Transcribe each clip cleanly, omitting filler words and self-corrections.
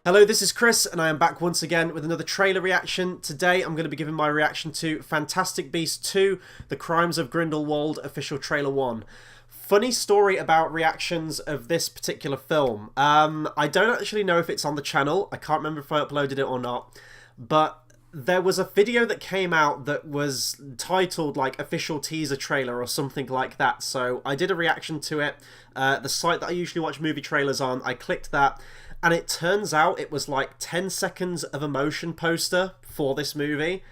Hello, this is Chris, and I am back once again with another trailer reaction. Today, I'm going to be giving my reaction to Fantastic Beasts 2, The Crimes of Grindelwald, official trailer 1. Funny story about reactions of this particular film. I don't actually know if it's on the channel. I can't remember if I uploaded it or not. But there was a video that came out that was titled like official teaser trailer or something like that. So I did a reaction to it. The site that I usually watch movie trailers on, I clicked that. And it turns out it was like 10 seconds of a motion poster for this movie.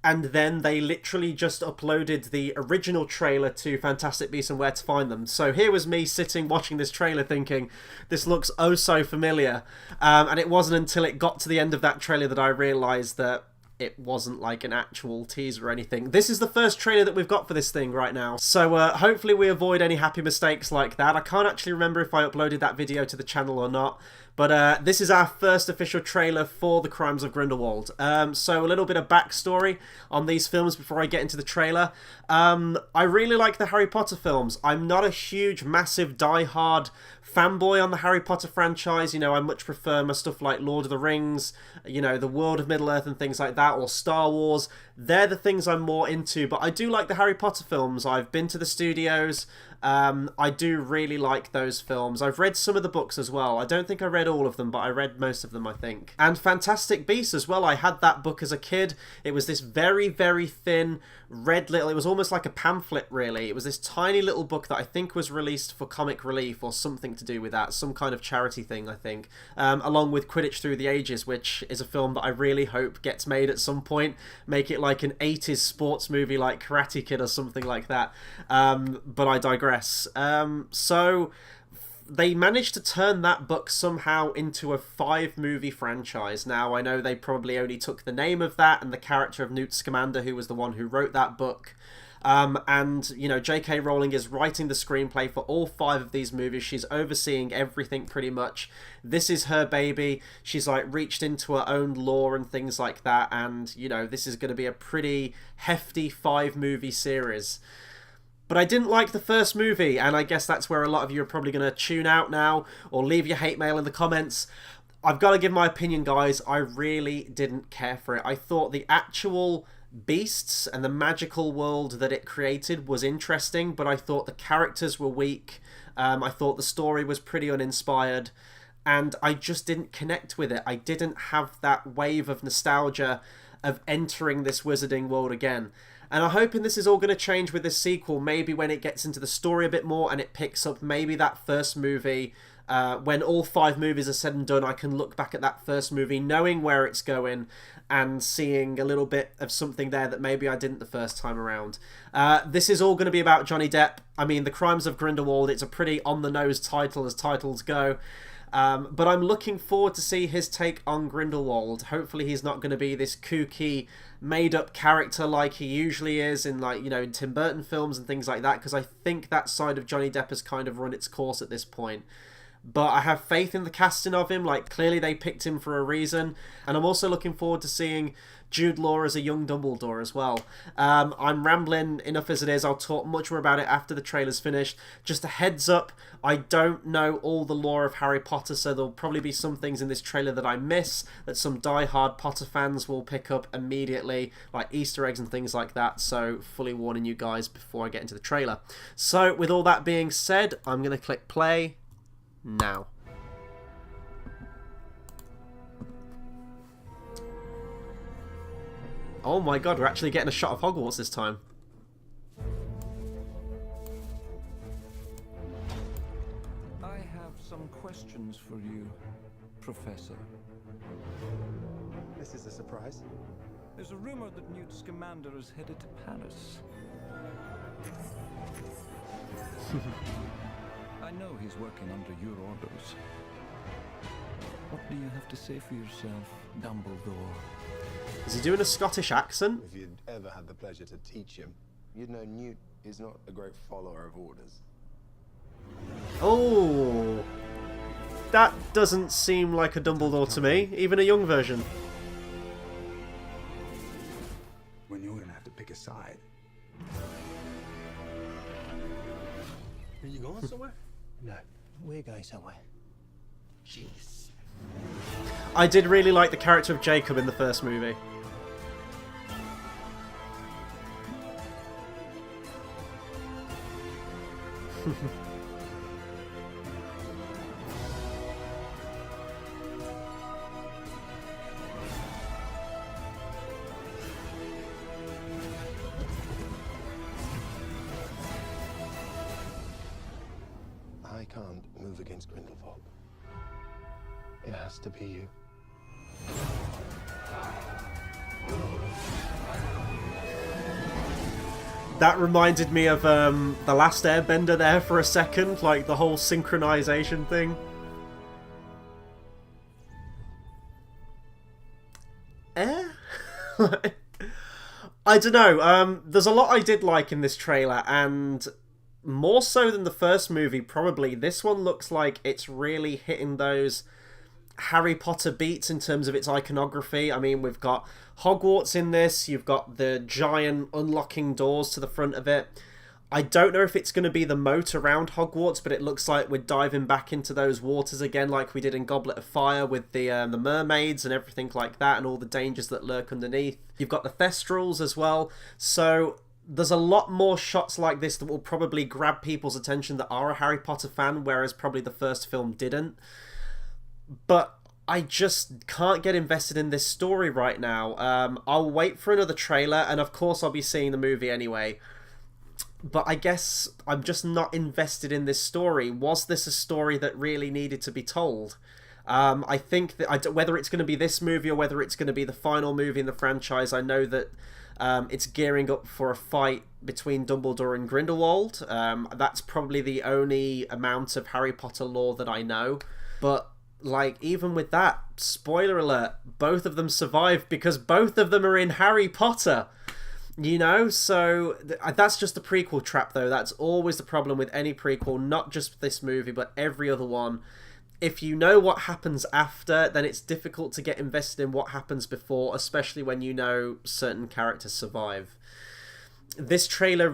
And then they literally just uploaded the original trailer to Fantastic Beasts and Where to Find Them. So here was me sitting watching this trailer thinking, this looks oh so familiar. And it wasn't until it got to the end of that trailer that I realised that it wasn't like an actual teaser or anything. This is the first trailer that we've got for this thing right now. So hopefully we avoid any happy mistakes like that. I can't actually remember if I uploaded that video to the channel or not. But this is our first official trailer for The Crimes of Grindelwald. So a little bit of backstory on these films before I get into the trailer. I really like the Harry Potter films. I'm not a huge, massive, die-hard fanboy on the Harry Potter franchise. You know, I much prefer my stuff like Lord of the Rings, you know, the World of Middle-earth and things like that, or Star Wars. They're the things I'm more into, but I do like the Harry Potter films. I've been to the studios. I do really like those films. I've read some of the books as well. I don't think I read all of them, but I read most of them, I think. And Fantastic Beasts as well. I had that book as a kid. It was this very, very thin, red little... It was almost like a pamphlet, really. It was this tiny little book that I think was released for Comic Relief or something to do with that. Some kind of charity thing, I think. Along with Quidditch Through the Ages, which is a film that I really hope gets made at some point. Make it like an 80s sports movie like Karate Kid or something like that. But I digress. So they managed to turn that book somehow into a 5-movie franchise. Now, I know they probably only took the name of that and the character of Newt Scamander, who was the one who wrote that book. And, you know, J.K. Rowling is writing the screenplay for all 5 of these movies. She's overseeing everything pretty much. This is her baby. She's, like, reached into her own lore and things like that. And, you know, this is going to be a pretty hefty 5-movie series. But I didn't like the first movie, and I guess that's where a lot of you are probably going to tune out now, or leave your hate mail in the comments. I've got to give my opinion, guys. I really didn't care for it. I thought the actual beasts and the magical world that it created was interesting, but I thought the characters were weak. I thought the story was pretty uninspired, and I just didn't connect with it. I didn't have that wave of nostalgia of entering this wizarding world again. And I'm hoping this is all going to change with this sequel, maybe when it gets into the story a bit more and it picks up maybe that first movie. When all 5 movies are said and done, I can look back at that first movie knowing where it's going and seeing a little bit of something there that maybe I didn't the first time around. This is all going to be about Johnny Depp. I mean, The Crimes of Grindelwald, it's a pretty on-the-nose title as titles go. But I'm looking forward to see his take on Grindelwald. Hopefully he's not going to be this kooky, made-up character like he usually is in, like, you know, in Tim Burton films and things like that, because I think that side of Johnny Depp has kind of run its course at this point. But I have faith in the casting of him. Like, clearly they picked him for a reason. And I'm also looking forward to seeing Jude Law as a young Dumbledore as well. I'm rambling enough as it is. I'll talk much more about it after the trailer's finished. Just a heads up, I don't know all the lore of Harry Potter, so there'll probably be some things in this trailer that I miss, that some die-hard Potter fans will pick up immediately, like Easter eggs and things like that. So fully warning you guys before I get into the trailer. So with all that being said, I'm going to click play now. Oh my god, we're actually getting a shot of Hogwarts this time. I have some questions for you, Professor. This is a surprise. There's a rumor that Newt Scamander is headed to Paris. I know he's working under your orders. What do you have to say for yourself, Dumbledore? Is he doing a Scottish accent? If you'd ever had the pleasure to teach him, you'd know Newt is not a great follower of orders. Oh, that doesn't seem like a Dumbledore to me, even a young version. When you're gonna have to pick a side. Are you going somewhere? No, we're going somewhere. Jeez. I did really like the character of Jacob in the first movie. I can't move against Grindelwald. It has to be you. That reminded me of The Last Airbender there for a second, like the whole synchronization thing. I don't know. There's a lot I did like in this trailer, and more so than the first movie, probably. This one looks like it's really hitting those Harry Potter beats in terms of its iconography. I mean, we've got Hogwarts in this. You've got the giant unlocking doors to the front of it. I don't know if it's going to be the moat around Hogwarts, but it looks like we're diving back into those waters again like we did in Goblet of Fire with the mermaids and everything like that, and all the dangers that lurk underneath. You've got the Thestrals as well. So there's a lot more shots like this that will probably grab people's attention that are a Harry Potter fan, whereas probably the first film didn't. But I just can't get invested in this story right now. I'll wait for another trailer, and of course I'll be seeing the movie anyway. But I guess I'm just not invested in this story. Was this a story that really needed to be told? I think that whether it's going to be this movie or whether it's going to be the final movie in the franchise, I know that it's gearing up for a fight between Dumbledore and Grindelwald. That's probably the only amount of Harry Potter lore that I know. But like, even with that, spoiler alert, both of them survive because both of them are in Harry Potter. You know, so that's just the prequel trap, though. That's always the problem with any prequel, not just this movie, but every other one. If you know what happens after, then it's difficult to get invested in what happens before, especially when you know certain characters survive. This trailer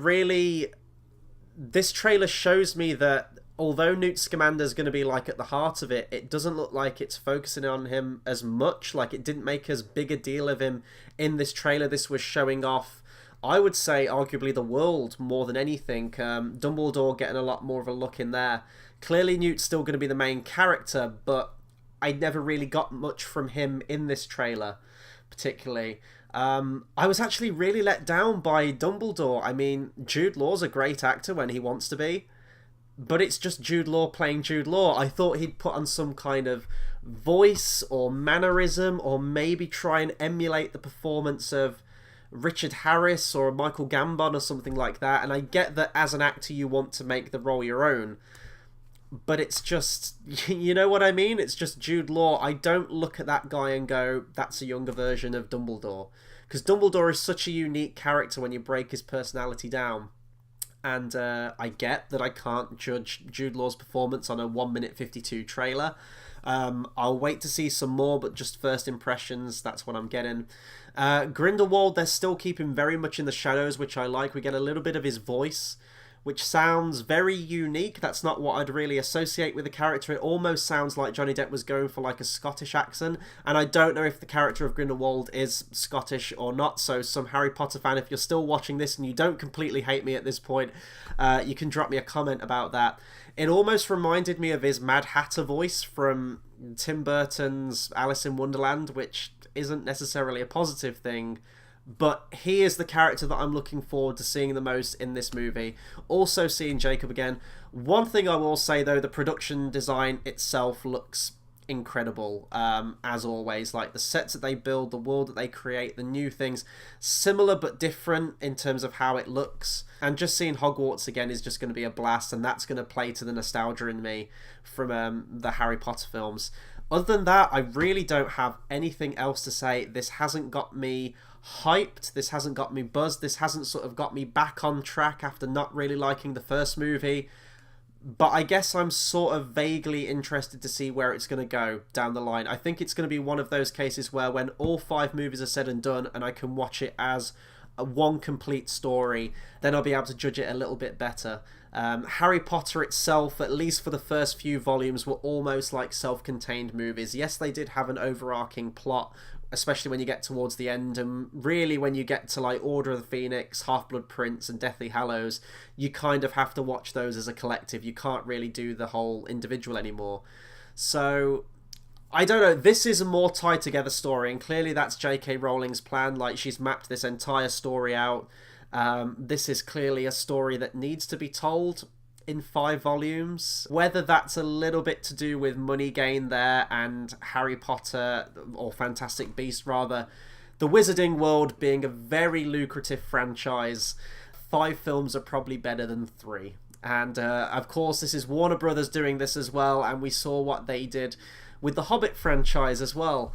shows me that although Newt Scamander's going to be like at the heart of it, it doesn't look like it's focusing on him as much. Like, it didn't make as big a deal of him in this trailer. This was showing off, I would say, arguably the world more than anything. Dumbledore getting a lot more of a look in there. Clearly Newt's still going to be the main character, but I never really got much from him in this trailer, particularly. I was actually really let down by Dumbledore. I mean, Jude Law's a great actor when he wants to be, but it's just Jude Law playing Jude Law. I thought he'd put on some kind of voice or mannerism, or maybe try and emulate the performance of Richard Harris or Michael Gambon or something like that. And I get that as an actor you want to make the role your own, but it's just, you know what I mean? It's just Jude Law. I don't look at that guy and go, that's a younger version of Dumbledore. Because Dumbledore is such a unique character when you break his personality down. And I get that I can't judge Jude Law's performance on a 1:52 trailer. I'll wait to see some more, but just first impressions, that's what I'm getting. Grindelwald, they're still keeping very much in the shadows, which I like. We get a little bit of his voice, which sounds very unique. That's not what I'd really associate with the character. It almost sounds like Johnny Depp was going for like a Scottish accent, and I don't know if the character of Grindelwald is Scottish or not. So some Harry Potter fan, if you're still watching this and you don't completely hate me at this point, you can drop me a comment about that. It almost reminded me of his Mad Hatter voice from Tim Burton's Alice in Wonderland, which isn't necessarily a positive thing, but he is the character that I'm looking forward to seeing the most in this movie. Also seeing Jacob again. One thing I will say, though, the production design itself looks incredible, as always. Like, the sets that they build, the world that they create, the new things, similar but different in terms of how it looks. And just seeing Hogwarts again is just going to be a blast, and that's going to play to the nostalgia in me from the Harry Potter films. Other than that, I really don't have anything else to say. This hasn't got me hyped, this hasn't got me buzzed, this hasn't sort of got me back on track after not really liking the first movie. But I guess I'm sort of vaguely interested to see where it's going to go down the line. I think it's going to be one of those cases where when all 5 movies are said and done and I can watch it as one complete story, then I'll be able to judge it a little bit better. Harry Potter itself, at least for the first few volumes, were almost like self-contained movies. Yes, they did have an overarching plot, especially when you get towards the end, and really when you get to like Order of the Phoenix, Half-Blood Prince, and Deathly Hallows, you kind of have to watch those as a collective. You can't really do the whole individual anymore. So I don't know, this is a more tied together story, and clearly that's J.K. Rowling's plan. Like, she's mapped this entire story out. This is clearly a story that needs to be told in 5 volumes. Whether that's a little bit to do with money gain there and Harry Potter, or Fantastic Beasts rather, the Wizarding World being a very lucrative franchise, 5 films are probably better than 3. And of course this is Warner Brothers doing this as well, and we saw what they did with the Hobbit franchise as well,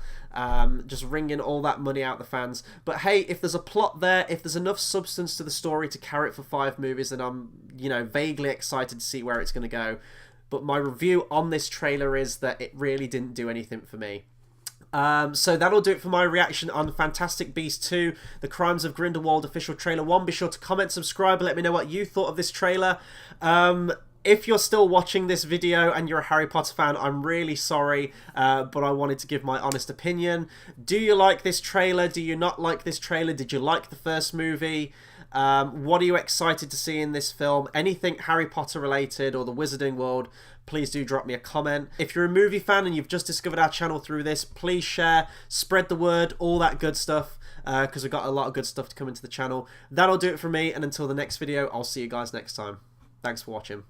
just wringing all that money out the fans. But hey, if there's a plot there, if there's enough substance to the story to carry it for 5 movies, then I'm, you know, vaguely excited to see where it's going to go. But my review on this trailer is that it really didn't do anything for me. So that'll do it for my reaction on Fantastic Beasts 2, The Crimes of Grindelwald official trailer 1. Be sure to comment, subscribe, and let me know what you thought of this trailer. If you're still watching this video and you're a Harry Potter fan, I'm really sorry, but I wanted to give my honest opinion. Do you like this trailer? Do you not like this trailer? Did you like the first movie? What are you excited to see in this film? Anything Harry Potter related or the Wizarding World, please do drop me a comment. If you're a movie fan and you've just discovered our channel through this, please share, spread the word, all that good stuff, because we've got a lot of good stuff to come into the channel. That'll do it for me, and until the next video, I'll see you guys next time. Thanks for watching.